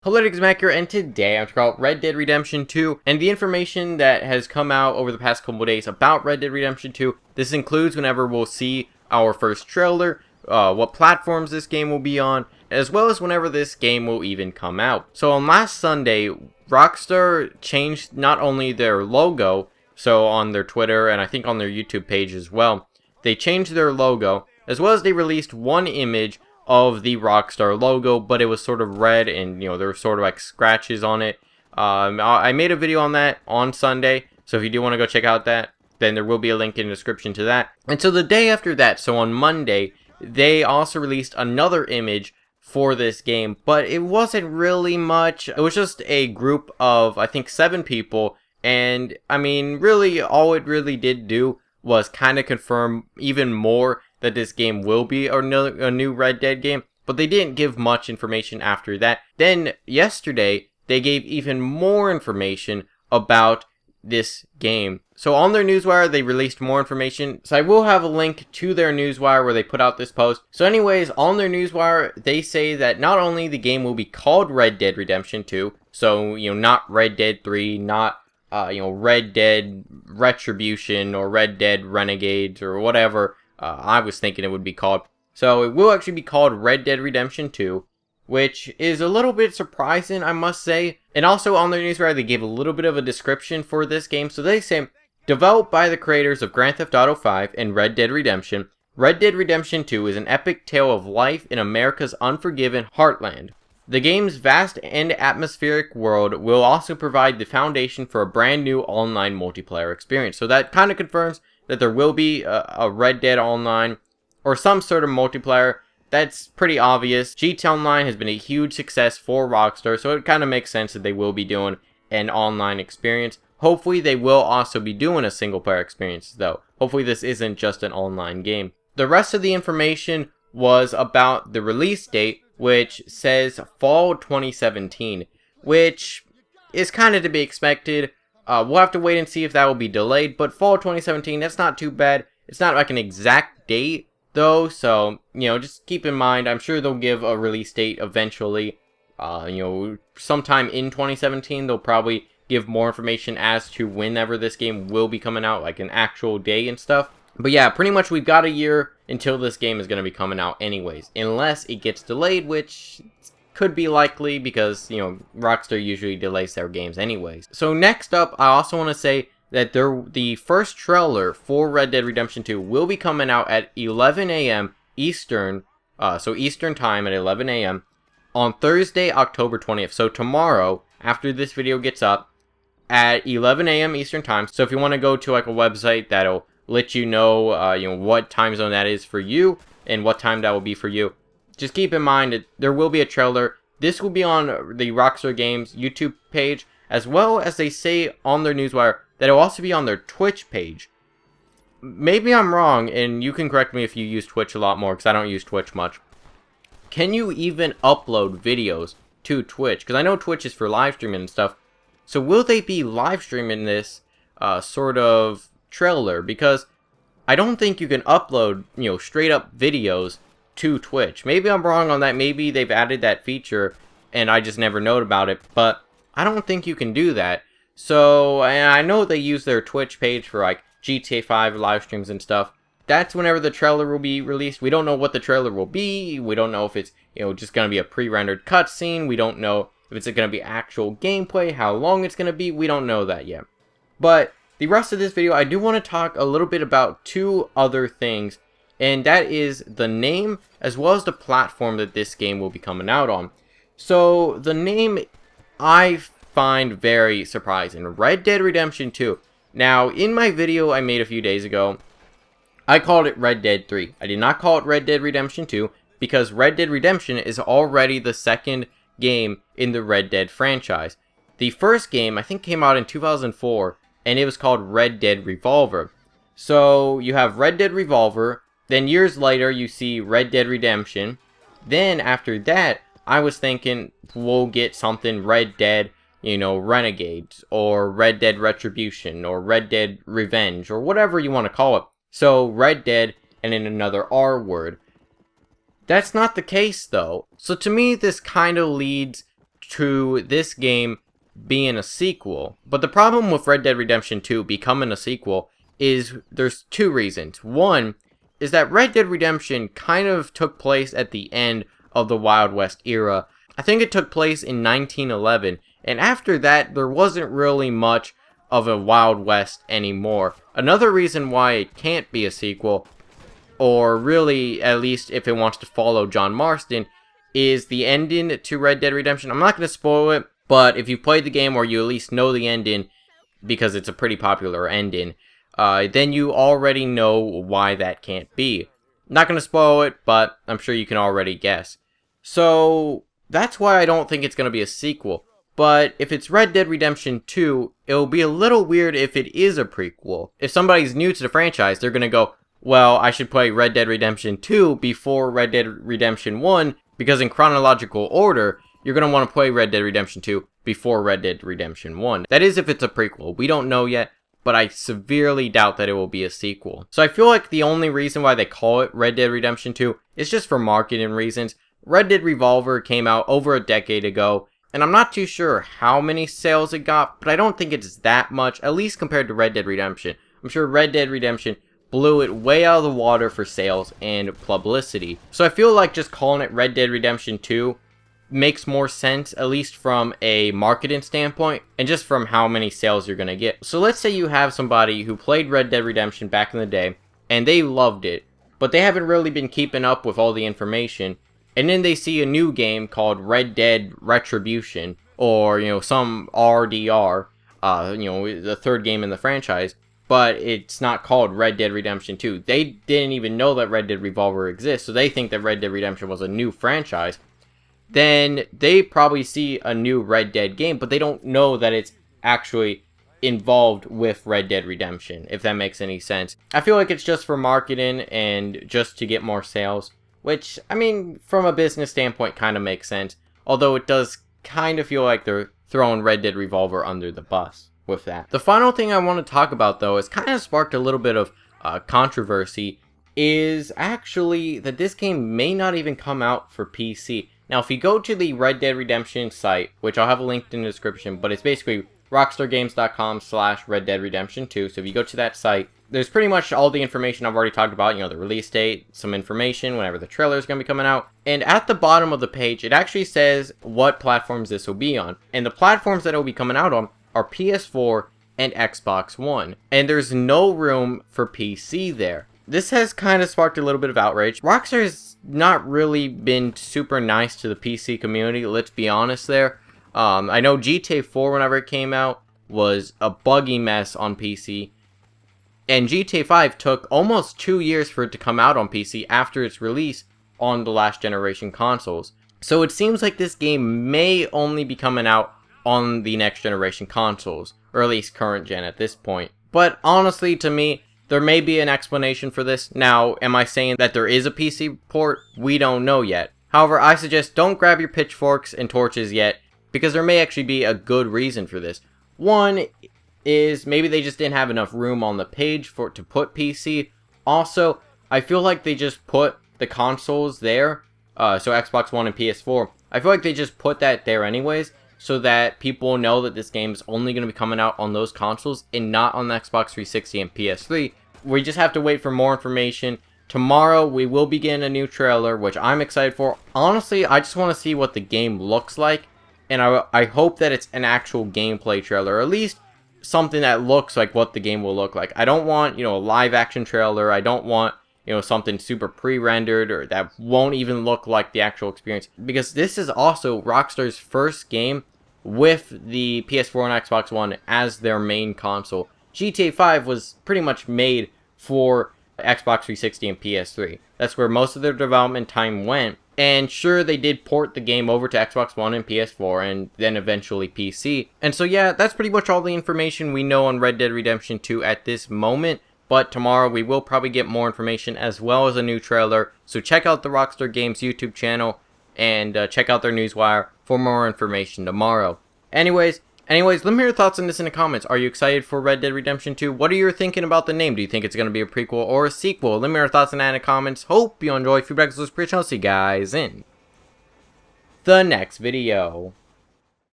Politics Maker, and today I'm talking about Red Dead Redemption 2 and the information that has come out over the past couple days about Red Dead Redemption 2. This includes whenever we'll see our first trailer, what platforms this game will be on, as well as whenever this game will even come out. So on last Sunday, Rockstar changed not only their logo, so on their Twitter and I think on their YouTube page as well, they changed their logo, as well as they released one image of the Rockstar logo, but it was sort of red and, there were sort of like scratches on it. I made a video on that on Sunday, so if you do want to go check out that, then there will be a link in the description to that. And so the day after that, so on Monday, they also released another image for this game, but it wasn't really much. It was just a group of, I think, 7 people, and I mean, really, all it really did do was kind of confirm even more that this game will be a new Red Dead game, but they didn't give much information after that. Then yesterday, they gave even more information about this game. So on their newswire, they released more information. So I will have a link to their newswire where they put out this post. So anyways, on their newswire, they say that not only the game will be called Red Dead Redemption 2, so, not Red Dead 3, not Red Dead Retribution or Red Dead Renegades or whatever I was thinking it would be called. So it will actually be called Red Dead Redemption 2, which is a little bit surprising, I must say. And also on their newswire, they gave a little bit of a description for this game. So they say, developed by the creators of Grand Theft Auto 5 and Red Dead Redemption 2 is an epic tale of life in America's unforgiving heartland. The game's vast and atmospheric world will also provide the foundation for a brand new online multiplayer experience. So that kind of confirms that there will be a Red Dead Online or some sort of multiplayer. That's pretty obvious. GTA Online has been a huge success for Rockstar, so it kind of makes sense that they will be doing an online experience. Hopefully they will also be doing a single player experience though. Hopefully this isn't just an online game. The rest of the information was about the release date, which says fall 2017, which is kind of to be expected. We'll have to wait and see if that will be delayed, but fall 2017, that's not too bad. It's not like an exact date, though, so, just keep in mind, I'm sure they'll give a release date eventually. Sometime in 2017, they'll probably give more information as to whenever this game will be coming out, like an actual day and stuff. But yeah, pretty much we've got a year until this game is going to be coming out anyways, unless it gets delayed, which could be likely because, Rockstar usually delays their games anyways. So next up, I also want to say that the first trailer for Red Dead Redemption 2 will be coming out at 11 a.m. Eastern, so Eastern time at 11 a.m. on Thursday, October 20th. So tomorrow, after this video gets up, at 11 a.m. Eastern time. So if you want to go to like a website that'll let you know, what time zone that is for you and what time that will be for you. Just keep in mind that there will be a trailer. This will be on the Rockstar Games YouTube page, as well as they say on their newswire that it will also be on their Twitch page. Maybe I'm wrong, and you can correct me if you use Twitch a lot more, because I don't use Twitch much. Can you even upload videos to Twitch? Because I know Twitch is for live streaming and stuff. So will they be live streaming this sort of trailer? Because I don't think you can upload, straight up videos to Twitch. Maybe I'm wrong on that. Maybe they've added that feature and I just never known about it, but I don't think you can do that. So, and I know they use their Twitch page for like GTA 5 live streams and stuff. That's whenever the trailer will be released. We don't know what the trailer will be. We don't know if it's, just going to be a pre-rendered cutscene. We don't know if it's going to be actual gameplay, how long it's going to be. We don't know that yet. But the rest of this video, I do want to talk a little bit about 2 other things, and that is the name as well as the platform that this game will be coming out on. So the name I find very surprising, Red Dead Redemption 2. Now, in my video I made a few days ago, I called it Red Dead 3. I did not call it Red Dead Redemption 2 because Red Dead Redemption is already the second game in the Red Dead franchise. The first game, I think, came out in 2004, and it was called Red Dead Revolver. So you have Red Dead Revolver, then years later you see Red Dead Redemption. Then after that, I was thinking we'll get something Red Dead, Renegades, or Red Dead Retribution, or Red Dead Revenge, or whatever you want to call it. So Red Dead and then another R word. That's not the case though. So to me, this kind of leads to this game being a sequel. But the problem with Red Dead Redemption 2 becoming a sequel is there's two reasons. One is that Red Dead Redemption kind of took place at the end of the Wild West era. I think it took place in 1911, and after that there wasn't really much of a Wild West anymore. Another reason why it can't be a sequel, or really at least if it wants to follow John Marston, is the ending to Red Dead Redemption. I'm not going to spoil it, but if you've played the game or you at least know the ending, because it's a pretty popular ending, then you already know why that can't be. Not going to spoil it, but I'm sure you can already guess. So that's why I don't think it's going to be a sequel. But if it's Red Dead Redemption 2, it'll be a little weird if it is a prequel. If somebody's new to the franchise, they're going to go, well, I should play Red Dead Redemption 2 before Red Dead Redemption 1, because in chronological order, you're going to want to play Red Dead Redemption 2 before Red Dead Redemption 1. That is if it's a prequel. We don't know yet, but I severely doubt that it will be a sequel. So I feel like the only reason why they call it Red Dead Redemption 2 is just for marketing reasons. Red Dead Revolver came out over a decade ago, and I'm not too sure how many sales it got, but I don't think it's that much, at least compared to Red Dead Redemption. I'm sure Red Dead Redemption blew it way out of the water for sales and publicity. So I feel like just calling it Red Dead Redemption 2 makes more sense, at least from a marketing standpoint, and just from how many sales you're going to get. So let's say you have somebody who played Red Dead Redemption back in the day, and they loved it, but they haven't really been keeping up with all the information, and then they see a new game called Red Dead Retribution, or, some RDR, the third game in the franchise, but it's not called Red Dead Redemption 2. They didn't even know that Red Dead Revolver exists, so they think that Red Dead Redemption was a new franchise. Then they probably see a new Red Dead game, but they don't know that it's actually involved with Red Dead Redemption, if that makes any sense. I feel like it's just for marketing and just to get more sales, which, I mean, from a business standpoint kind of makes sense, although it does kind of feel like they're throwing Red Dead Revolver under the bus with that. The final thing I want to talk about, though, has kind of sparked a little bit of controversy, is actually that this game may not even come out for PC. Now, if you go to the Red Dead Redemption site, which I'll have linked in the description, but it's basically rockstargames.com/Red Dead Redemption 2. So if you go to that site, there's pretty much all the information I've already talked about, the release date, some information, whenever the trailer is going to be coming out. And at the bottom of the page, it actually says what platforms this will be on. And the platforms that it will be coming out on are PS4 and Xbox One. And there's no room for PC there. This has kind of sparked a little bit of outrage. Rockstar has not really been super nice to the PC community, let's be honest there. I know GTA 4, whenever it came out, was a buggy mess on PC. And GTA 5 took almost 2 years for it to come out on PC after its release on the last generation consoles. So it seems like this game may only be coming out on the next generation consoles, or at least current gen at this point. But honestly, to me, there may be an explanation for this. Now, am I saying that there is a PC port? We don't know yet. However, I suggest don't grab your pitchforks and torches yet, because there may actually be a good reason for this. One is maybe they just didn't have enough room on the page to put PC. Also, I feel like they just put the consoles there, so Xbox One and PS4. I feel like they just put that there anyways, so that people know that this game is only going to be coming out on those consoles and not on the Xbox 360 and PS3. We just have to wait for more information. Tomorrow, we will begin a new trailer, which I'm excited for. Honestly, I just want to see what the game looks like, and I hope that it's an actual gameplay trailer, or at least something that looks like what the game will look like. I don't want, a live action trailer. I don't want, something super pre-rendered or that won't even look like the actual experience, because this is also Rockstar's first game with the PS4 and Xbox One as their main console. GTA 5 was pretty much made for Xbox 360 and PS3. That's where most of their development time went. And sure, they did port the game over to Xbox One and PS4 and then eventually PC. And so yeah, that's pretty much all the information we know on Red Dead Redemption 2 at this moment. But tomorrow we will probably get more information as well as a new trailer. So check out the Rockstar Games YouTube channel and check out their newswire for more information tomorrow. Anyways, let me hear your thoughts on this in the comments. Are you excited for Red Dead Redemption 2? What are you thinking about the name? Do you think it's going to be a prequel or a sequel? Let me hear your thoughts on that in the comments. Hope you enjoy. Feedback is pretty. I'll see you guys in the next video.